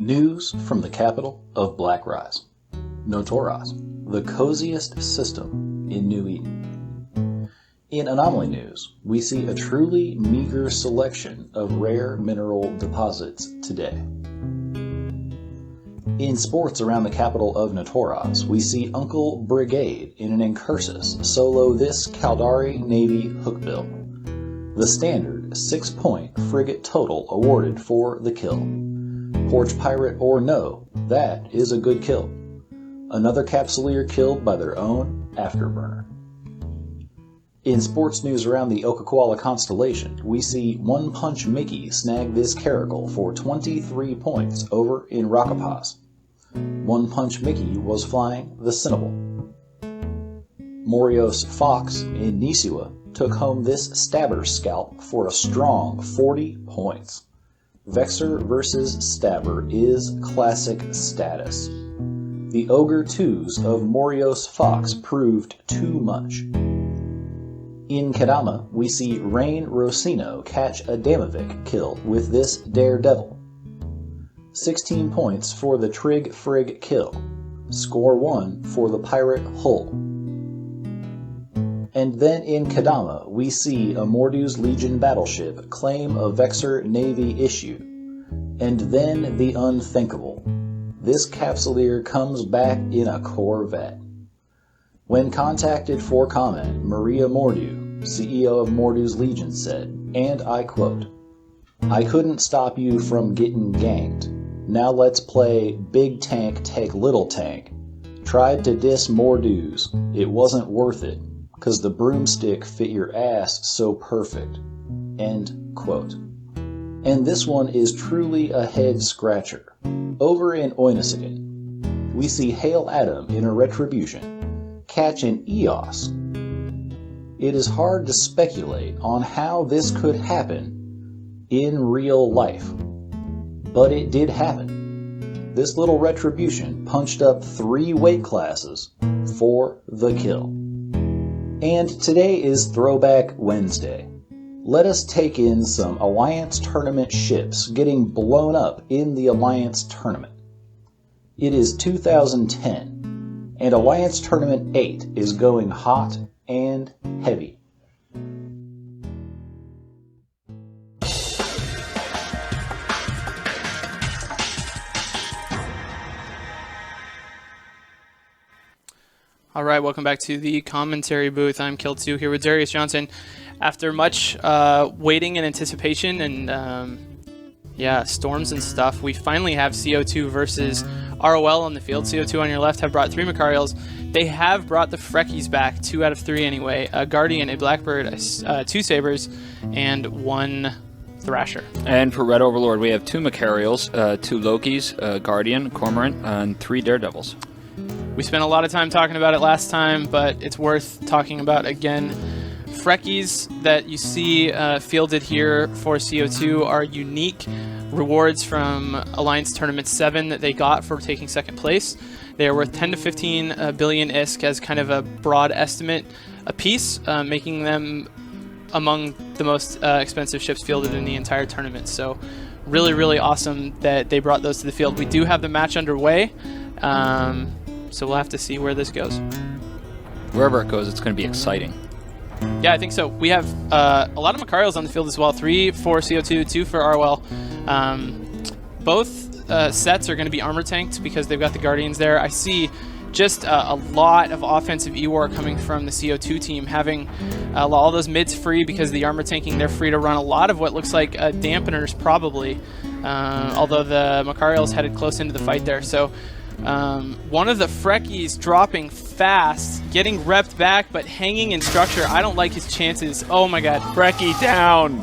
News from the capital of Black Rise. Notoras, the coziest system in New Eden. In Anomaly News, we see a truly meager selection of rare mineral deposits today. In sports around the capital of Notoras, we see Uncle Brigade in an Incursus solo this Caldari Navy hookbill. The standard 6-point frigate total awarded for the kill. Porch pirate or no, that is a good kill. Another capsuleer killed by their own afterburner. In sports news around the Okakwala constellation, we see One Punch Mickey snag this caracal for 23 points over in Rakapas. One Punch Mickey was flying the Cinnable. Morios Fox in Nisiwa took home this Stabber scalp for a strong 40 points. Vexer versus Stabber is classic status. The Ogre 2s of Morios Fox proved too much. In Kadama, we see Rain Rosino catch a Damovic kill with this Daredevil. 16 points for the Trig Frig kill. Score 1 for the Pirate Hull. And then in Kadama, we see a Mordu's Legion battleship claim a Vexer Navy issue. And then the unthinkable. This capsuleer comes back in a Corvette. When contacted for comment, Maria Mordu, CEO of Mordu's Legion, said, and I quote, "I couldn't stop you from getting ganked. Now let's play big tank take little tank. Tried to diss Mordu's. It wasn't worth it. 'Cause the broomstick fit your ass so perfect." End quote. And this one is truly a head-scratcher. Over in Oinisigan, we see Hail Adam in a retribution catch an EOS. It is hard to speculate on how this could happen in real life, but it did happen. This little retribution punched up 3 weight classes for the kill. And today is Throwback Wednesday. Let us take in some Alliance Tournament ships getting blown up in the Alliance Tournament. It is 2010, and Alliance Tournament 8 is going hot and heavy. All right, welcome back to the commentary booth. I'm Kill2 here with Darius Johnson. After much waiting and anticipation and storms and stuff, we finally have CO2 versus ROL on the field. CO2 on your left have brought 3 Macarials. They have brought the Freckies back, 2 out of 3 anyway. A Guardian, a Blackbird, 2 Sabers, and 1 Thrasher. And for Red Overlord, we have 2 Macarials, 2 Lokis, a Guardian, a Cormorant, and 3 Daredevils. We spent a lot of time talking about it last time, but it's worth talking about again. Freckies that you see fielded here for CO2 are unique rewards from Alliance Tournament 7 that they got for taking 2nd place. They are worth 10 to 15 billion ISK as kind of a broad estimate apiece, making them among the most expensive ships fielded in the entire tournament. So really, really awesome that they brought those to the field. We do have the match underway. So we'll have to see where this goes. Wherever it goes, it's going to be exciting. Yeah, I think so. We have a lot of Macarials on the field as well. 3 for CO2, 2 for ROL. Both sets are going to be armor tanked because they've got the Guardians there. I see just a lot of offensive E-War coming from the CO2 team, having all those mids free because the armor tanking, they're free to run a lot of what looks like dampeners probably, although the Macarials headed close into the fight there. So one of the Freckies dropping fast, getting repped back, but hanging in structure. I don't like his chances. Oh my god. Freckie down.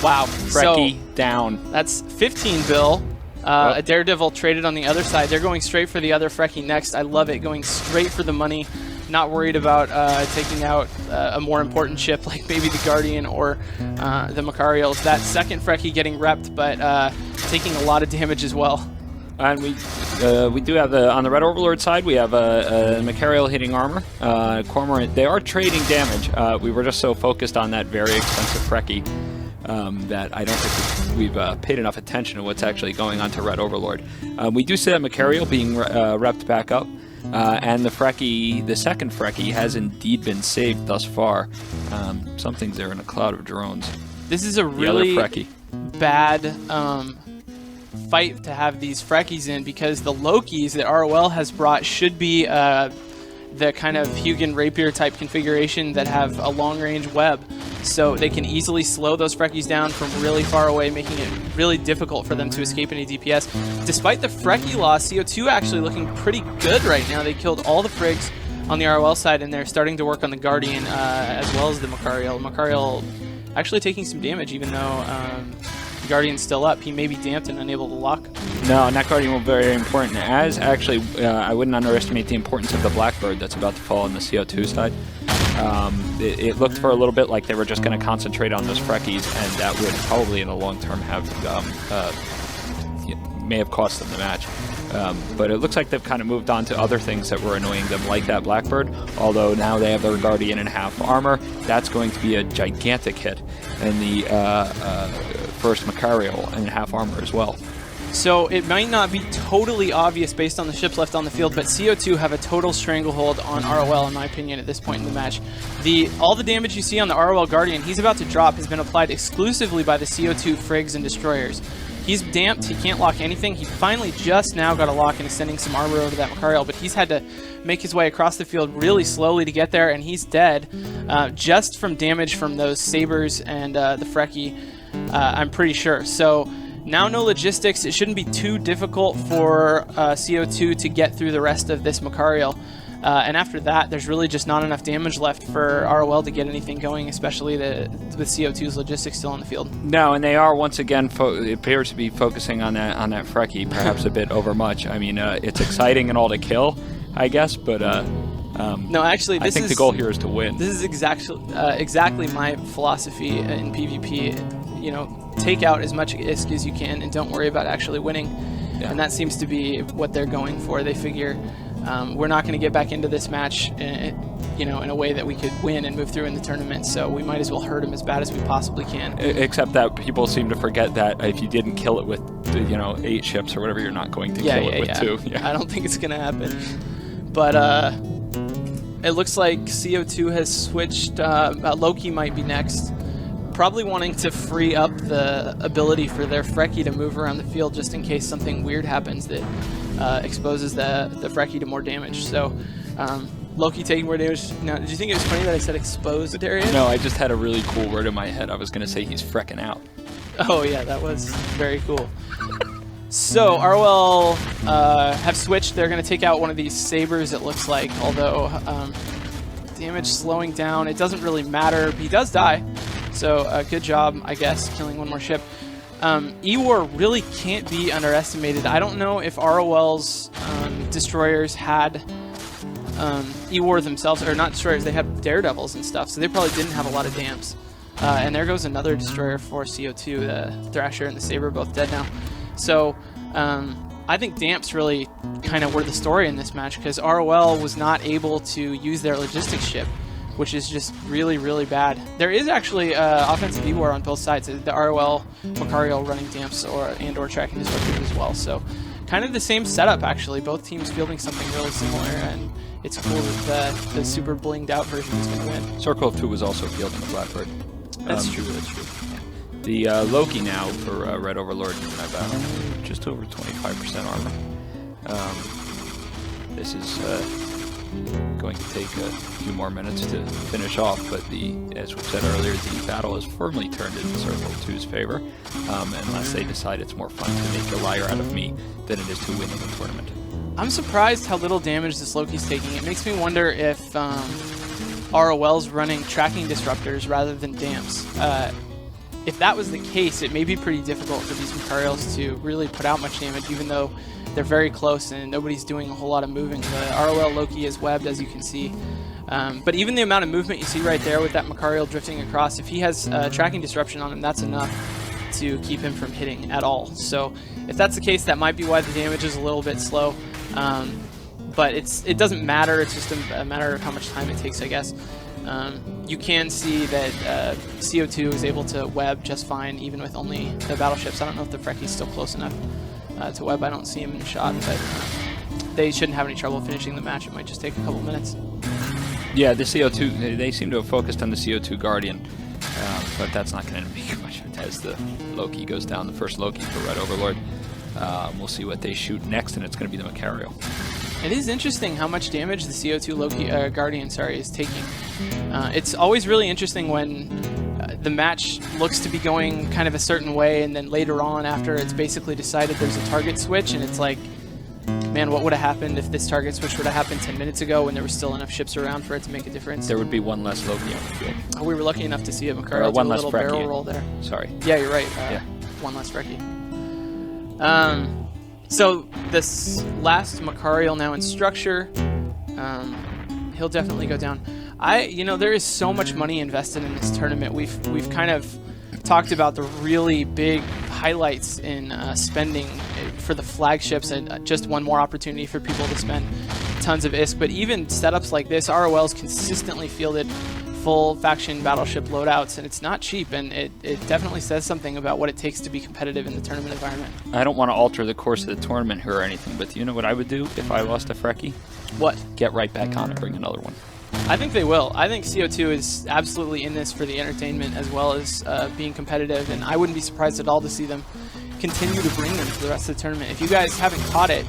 Wow. Freckie down. That's 15 bill. A Daredevil traded on the other side. They're going straight for the other Freckie next. I love it. Going straight for the money. Not worried about taking out a more important ship like maybe the Guardian or the Macarials. That second Freckie getting repped, but taking a lot of damage as well. And we do have on the Red Overlord side, we have a Macarial hitting armor, Cormorant. They are trading damage. We were just so focused on that very expensive Freckie. that I don't think we've paid enough attention to what's actually going on to Red Overlord. We do see that Macarial being repped back up, and the second Frecky has indeed been saved thus far. Something's there in a cloud of drones. This is a really bad fight to have these Freckies in, because the Lokis that ROL has brought should be the kind of Hugin Rapier type configuration that have a long-range web, so they can easily slow those Freckies down from really far away, making it really difficult for them to escape any DPS. Despite the Freckie loss, CO2 actually looking pretty good right now. They killed all the Frigs on the ROL side, and they're starting to work on the Guardian as well as the Macarial. Macarial actually taking some damage, even though the Guardian's still up. He may be damped and unable to lock. No, and that Guardian will be very important. As actually, I wouldn't underestimate the importance of the Blackbird that's about to fall on the CO2 side. It looked for a little bit like they were just going to concentrate on those Freckies, and that would probably in the long term have may have cost them the match. But it looks like they've kind of moved on to other things that were annoying them, like that Blackbird, although now they have their Guardian in half armor. That's going to be a gigantic hit, and the first Macarial in half armor as well. So it might not be totally obvious based on the ships left on the field, but CO2 have a total stranglehold on ROL, in my opinion, at this point in the match. All the damage you see on the ROL Guardian he's about to drop has been applied exclusively by the CO2 Frigs and Destroyers. He's damped, he can't lock anything. He finally just now got a lock and is sending some armor over to that Macarial, but he's had to make his way across the field really slowly to get there, and he's dead just from damage from those Sabers and the Freckie, I'm pretty sure. So now no logistics. It shouldn't be too difficult for CO2 to get through the rest of this Macarial. And after that, there's really just not enough damage left for ROL to get anything going, especially with CO2's logistics still on the field. No, and they are once again, it appears to be focusing on that Freckie, perhaps a bit overmuch. I mean, it's exciting and all to kill, I guess, but no, actually, I think the goal here is to win. This is exactly my philosophy in PvP. You know, take out as much ISK as you can and don't worry about actually winning. Yeah. And that seems to be what they're going for. They figure we're not going to get back into this match in a way that we could win and move through in the tournament, so we might as well hurt them as bad as we possibly can. Except that people seem to forget that if you didn't kill it with 8 ships or whatever, you're not going to kill it with 2. Yeah. I don't think it's going to happen. But it looks like CO2 has switched. Loki might be next. Probably wanting to free up the ability for their Freckie to move around the field just in case something weird happens that exposes the Freckie to more damage. So Loki taking more damage. Now, did you think it was funny that I said exposed, Darius? No, I just had a really cool word in my head. I was going to say he's frecking out. Oh yeah, that was very cool. So ROL have switched. They're going to take out one of these Sabers, it looks like, although damage slowing down. It doesn't really matter. He does die. So good job, I guess, killing one more ship. E-War really can't be underestimated. I don't know if ROL's destroyers had E-War themselves, or not destroyers, they had Daredevils and stuff, so they probably didn't have a lot of damps. And there goes another destroyer for CO2. The Thrasher and the Saber both dead now. So I think damps really kind of were the story in this match, because ROL was not able to use their logistics ship, which is just really, really bad. There is actually offensive E-War on both sides. The ROL Macarial running damps and/or tracking disruptors as well. So kind of the same setup, actually. Both teams fielding something really similar, and it's cool that the super blinged out version is going to win. Circle of 2 was also fielding the Blackbird. That's true, that's true. The Loki now for Red Overlord have just over 25% armor. This is going to take a few more minutes to finish off, but as we said earlier, the battle is firmly turned in Circle 2's favor, unless they decide it's more fun to make a liar out of me than it is to win in the tournament. I'm surprised how little damage this Loki's taking. It makes me wonder if ROL's running tracking disruptors rather than damps. If that was the case, it may be pretty difficult for these Macarials to really put out much damage, even though they're very close and nobody's doing a whole lot of moving. The ROL Loki is webbed, as you can see. But even the amount of movement you see right there with that Macarial drifting across, if he has tracking disruption on him, that's enough to keep him from hitting at all. So if that's the case, that might be why the damage is a little bit slow. But it doesn't matter. It's just a matter of how much time it takes, I guess. You can see that CO2 is able to web just fine, even with only the battleships. I don't know if the Frecky's still close enough to web. I don't see him in the shot, but they shouldn't have any trouble finishing the match. It might just take a couple minutes. Yeah, the CO2, they seem to have focused on the CO2 Guardian, but that's not going to make much of it as the Loki goes down, the first Loki for Red Overlord. We'll see what they shoot next, and it's going to be the Macario. It is interesting how much damage the CO2 Loki Guardian is taking. It's always really interesting when the match looks to be going kind of a certain way, and then later on, after it's basically decided there's a target switch, and it's like, man, what would have happened if this target switch would have happened 10 minutes ago when there were still enough ships around for it to make a difference? There would be one less Loki on the field. Oh, we were lucky enough to see a Macario do a little barrel roll there. Sorry. Yeah, you're right. Yeah. One less Frecky. So this last Macario now in structure, he'll definitely go down. There is so much money invested in this tournament. We've kind of talked about the really big highlights in spending for the flagships, and just one more opportunity for people to spend tons of ISK. But even setups like this, ROL's consistently fielded full faction battleship loadouts, and it's not cheap, and it definitely says something about what it takes to be competitive in the tournament environment. I don't want to alter the course of the tournament here or anything, but do you know what I would do if I lost a Frecky? What? Get right back on and bring another one. I think they will. I think CO2 is absolutely in this for the entertainment as well as being competitive, and I wouldn't be surprised at all to see them continue to bring them to the rest of the tournament. If you guys haven't caught it,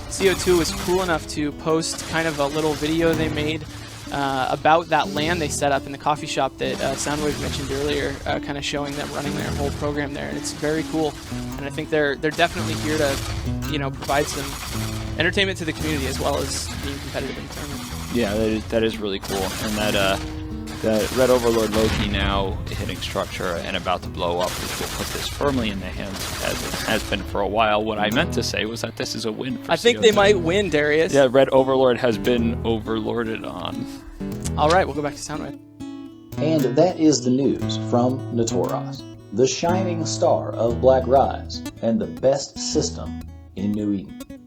CO2 was cool enough to post kind of a little video they made about that LAN they set up in the coffee shop that Soundwave mentioned earlier, kind of showing them running their whole program there, and it's very cool. And I think they're definitely here to, provide some entertainment to the community as well as being competitive in the tournament. Yeah, that is really cool, and that Red Overlord Loki now hitting structure and about to blow up, which will put this firmly in the hands, as it has been for a while. What I meant to say was that this is a win for I think CO2. they might win, Darius. Yeah, Red Overlord has been overlorded on. All right, we'll go back to Soundwave. And that is the news from Natoros, the shining star of Black Rise and the best system in New Eden.